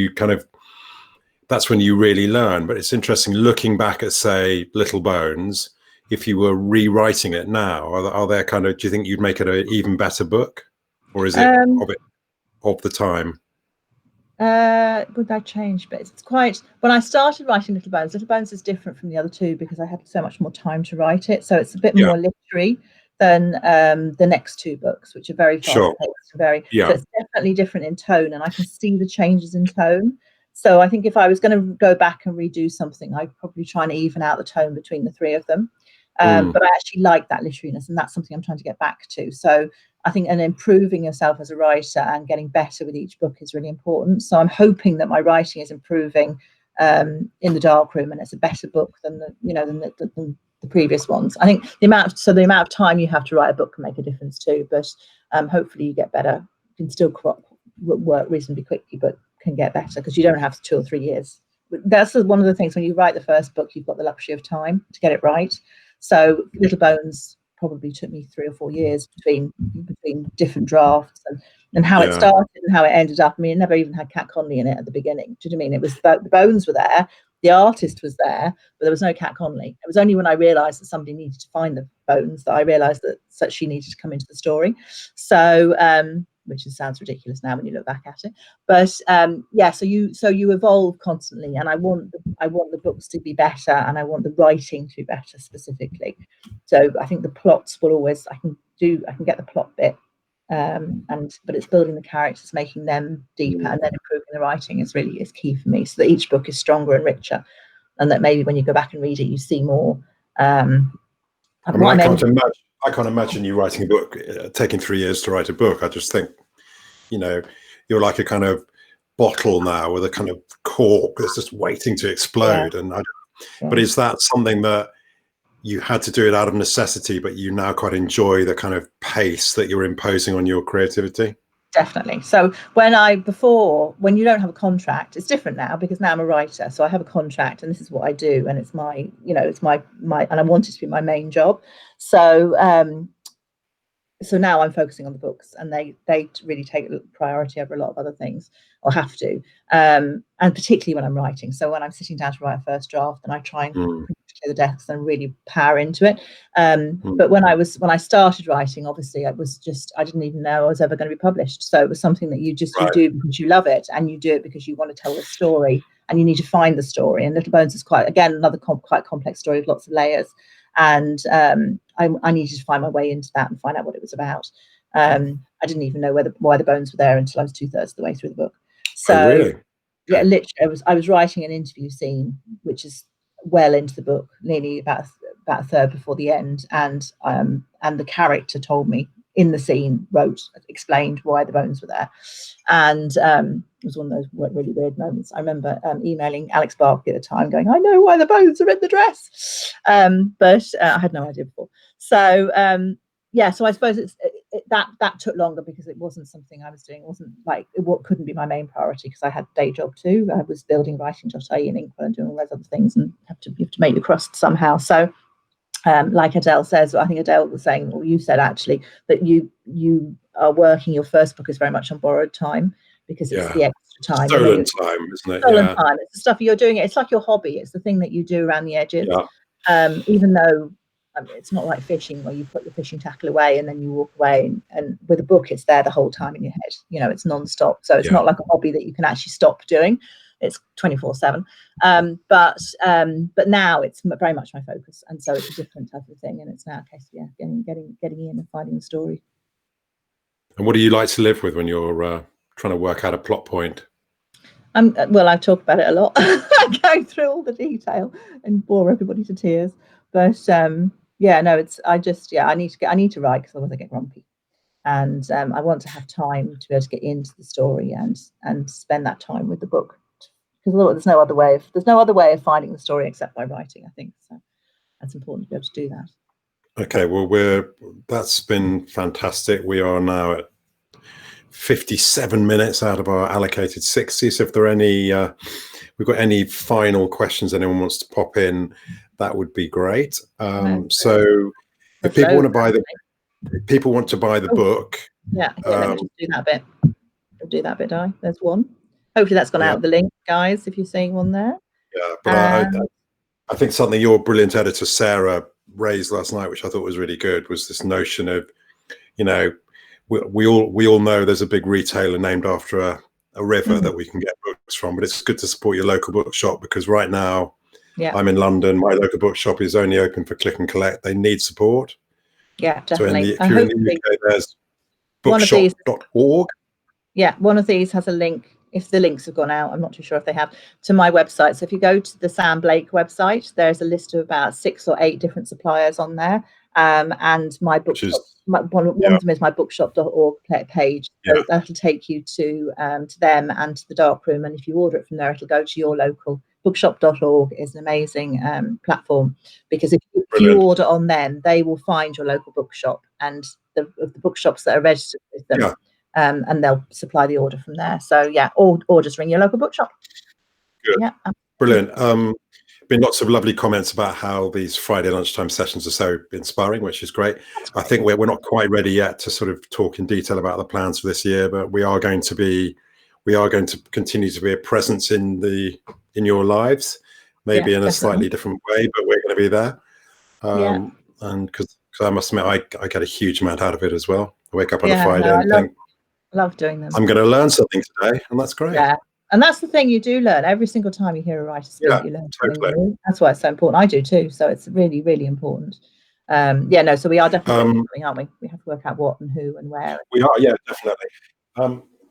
that's when you really learn. But it's interesting looking back at, say, Little Bones. If you were rewriting it now, are there do you think you'd make it an even better book, or is it of the time? Would that change? But it's quite, when I started writing Little Bones is different from the other 2 because I had so much more time to write it. So it's a bit more literary than the next 2 books, which are very fast paced. So it's definitely different in tone, and I can see the changes in tone. So I think if I was going to go back and redo something, I'd probably try and even out the tone between the 3 of them. But I actually like that literariness, and that's something I'm trying to get back to. So I think improving yourself as a writer and getting better with each book is really important. So I'm hoping that my writing is improving in the Dark Room, and it's a better book than the previous ones. I think the amount of time you have to write a book can make a difference too. But hopefully you get better. You can still work reasonably quickly, but can get better because you don't have 2 or 3 years. That's one of the things, when you write the first book, you've got the luxury of time to get it right. So Little Bones probably took me 3 or 4 years between different drafts, and how it started and how it ended up. I mean, it never even had Cat Conley in it at the beginning. Do you know what I mean? It was the bones were there, the artist was there, but there was no Cat Conley. It was only when I realised that somebody needed to find the bones that I realised that she needed to come into the story. So which sounds ridiculous now when you look back at it, but so you evolve constantly, and I want the books to be better, and I want the writing to be better specifically. So I think the plots will always, I can get the plot bit, but it's building the characters, making them deeper, and then improving the writing is key for me, so that each book is stronger and richer, and that maybe when you go back and read it, you see more. I can't imagine you writing a book, taking 3 years to write a book. I just think, you're like a kind of bottle now with a kind of cork that's just waiting to explode. But is that something that you had to do it out of necessity, but you now quite enjoy the kind of pace that you're imposing on your creativity? Definitely. So when you don't have a contract, it's different now, because now I'm a writer, so I have a contract, and this is what I do, and it's my and I want it to be my main job. So so now I'm focusing on the books, and they really take priority over a lot of other things, or have to, and particularly when I'm writing. So when I'm sitting down to write a first draft, and I try and clear the decks and really power into it. But when I started writing, obviously I didn't even know I was ever going to be published. So it was something that you do because you love it, and you do it because you want to tell the story, and you need to find the story. And Little Bones is quite another quite complex story with lots of layers. And I needed to find my way into that and find out what it was about. I didn't even know why the bones were there until I was 2/3 of the way through the book. So really? Yeah, literally, I was writing an interview scene, which is well into the book, nearly about a third before the end, and the character told me in the scene, explained why the bones were there, and it was one of those really weird moments. I remember emailing Alex Barkley at the time, going, "I know why the bones are in the dress," but I had no idea before. So so I suppose that took longer because it wasn't something I was doing. It wasn't like couldn't be my main priority because I had a day job too. I was building writing.ie and Inkwell and doing all those other things, and you have to make your crust somehow. So. Like Adele says, I think Adele was saying, or you said actually, that you are working. Your first book is very much on borrowed time because it's the extra time. Stolen time, isn't it? Stolen time. It's the stuff you're doing. It's like your hobby. It's the thing that you do around the edges. Yeah. Even though it's not like fishing where you put your fishing tackle away and then you walk away. And with a book, it's there the whole time in your head. It's non-stop. So it's not like a hobby that you can actually stop doing. It's 24/7. But now it's very much my focus, and so it's a different type of thing. And it's now a case of getting in and finding the story. And what do you like to live with when you're trying to work out a plot point? Well, I've talked about it a lot, going through all the detail and bore everybody to tears. But I need to write because otherwise I get grumpy. And I want to have time to be able to get into the story and spend that time with the book. Because there's no other way of finding the story except by writing, I think. So that's important to be able to do that. Okay, well, that's been fantastic. We are now at 57 minutes out of our allocated 60. So if there are any, we've got any final questions anyone wants to pop in, that would be great. So if people want to buy the book. Yeah, let me just do that bit. I'll do that bit, Di. There's one. Hopefully that's gone out of the link, guys, if you're seeing one there. Yeah, but I think something your brilliant editor, Sarah, raised last night, which I thought was really good, was this notion of, we all know there's a big retailer named after a river that we can get books from, but it's good to support your local bookshop because right now I'm in London. My local bookshop is only open for click and collect. They need support. Yeah, definitely. So if you're in the UK, there's bookshop.org. Yeah, one of these has a link. If the links have gone out, I'm not too sure if they have, to my website. So if you go to the Sam Blake website, there's a list of about 6 or 8 different suppliers on there. And my bookshop, one of them is my bookshop.org page. So that'll take you to them and to the darkroom. And if you order it from there, it'll go to your local. Bookshop.org is an amazing platform because if you order on them, they will find your local bookshop and the bookshops that are registered with them. And they'll supply the order from there. So or just ring your local bookshop. Good. Yeah, brilliant. Been lots of lovely comments about how these Friday lunchtime sessions are so inspiring, which is great. I think we're not quite ready yet to sort of talk in detail about the plans for this year, but we are going to continue to be a presence in your lives, maybe in a slightly different way, but we're going to be there. And because I must admit, I get a huge amount out of it as well. I wake up on a Friday and think, love doing them. I'm going to learn something today, and that's great. Yeah, and that's the thing, you do learn every single time you hear a writer speak. You learn something new. That's why it's so important. I do too. So it's really, really important. So we are definitely something, aren't we? We have to work out what and who and where. We are, definitely.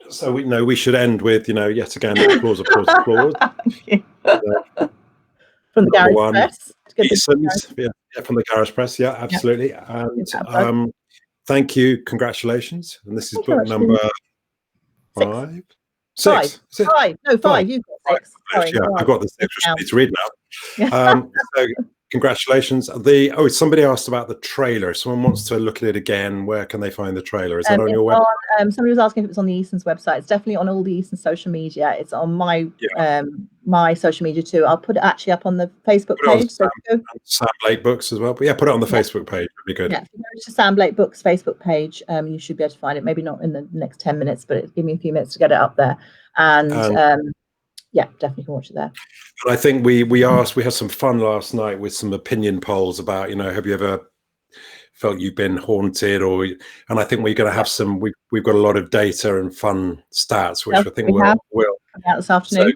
So we should end with yet again applause. From the Garage Press. From the Garage Press. Yeah, absolutely. And thank you. Congratulations. And this is book number 5. 6. 5. No, 5. You've got 6. Bliss. Yeah, I've got the section I need to read now. Yeah. So congratulations. Somebody asked about the trailer. Someone wants to look at it again. Where can they find the trailer? Is that on your website? Somebody was asking if it's on the Easton's website. It's definitely on all the Easton social media. It's on my my social media too. I'll put it actually up on the Facebook page. So Sam Blake Books as well. But yeah, put it on the Facebook page. That'd be good. Yeah, if you go to Sam Blake Books Facebook page, you should be able to find it. Maybe not in the next 10 minutes, but give me a few minutes to get it up there. And yeah, definitely can watch it there. And I think we had some fun last night with some opinion polls about, have you ever felt you've been haunted, and I think we're going to have some. We've got a lot of data and fun stats, which I think we'll out this afternoon.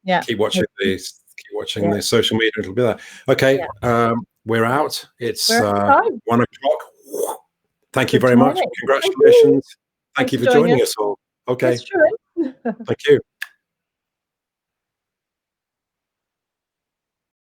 So keep watching the social media. It'll be there. Okay, we're out. It's 1 o'clock. Thank you very much. Congratulations. Thank you for joining us all. Okay. Thank you.